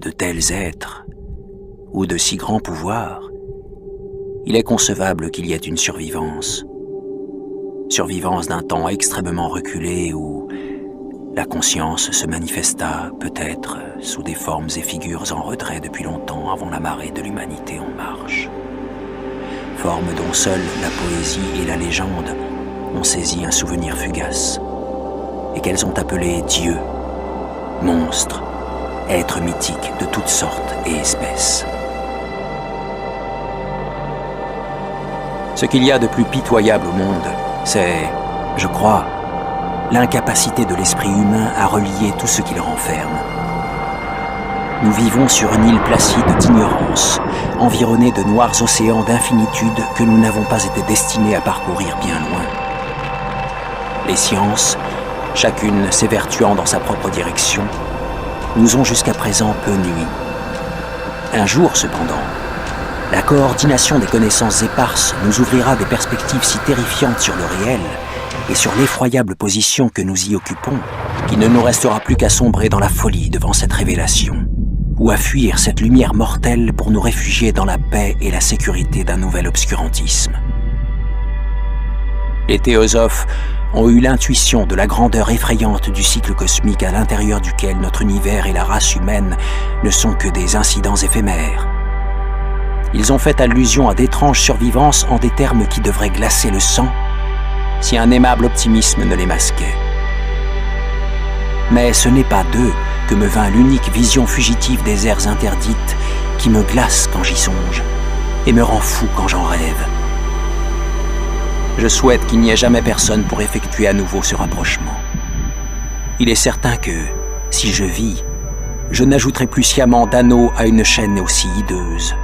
de tels êtres, ou de si grands pouvoirs, il est concevable qu'il y ait une survivance. Survivance d'un temps extrêmement reculé où la conscience se manifesta peut-être sous des formes et figures en retrait depuis longtemps avant la marée de l'humanité en marche. Formes dont seules la poésie et la légende ont saisi un souvenir fugace, et qu'elles ont appelé dieux, monstres, êtres mythiques de toutes sortes et espèces. Ce qu'il y a de plus pitoyable au monde, c'est, je crois, l'incapacité de l'esprit humain à relier tout ce qu'il renferme. Nous vivons sur une île placide d'ignorance, environnée de noirs océans d'infinitude que nous n'avons pas été destinés à parcourir bien loin. Les sciences, chacune s'évertuant dans sa propre direction, nous ont jusqu'à présent peu nui. Un jour, cependant, la coordination des connaissances éparses nous ouvrira des perspectives si terrifiantes sur le réel et sur l'effroyable position que nous y occupons, qu'il ne nous restera plus qu'à sombrer dans la folie devant cette révélation, ou à fuir cette lumière mortelle pour nous réfugier dans la paix et la sécurité d'un nouvel obscurantisme. Les théosophes ont eu l'intuition de la grandeur effrayante du cycle cosmique à l'intérieur duquel notre univers et la race humaine ne sont que des incidents éphémères. Ils ont fait allusion à d'étranges survivances en des termes qui devraient glacer le sang si un aimable optimisme ne les masquait. Mais ce n'est pas d'eux que me vint l'unique vision fugitive des ers interdites qui me glace quand j'y songe et me rend fou quand j'en rêve. Je souhaite qu'il n'y ait jamais personne pour effectuer à nouveau ce rapprochement. Il est certain que, si je vis, je n'ajouterai plus sciemment d'anneaux à une chaîne aussi hideuse.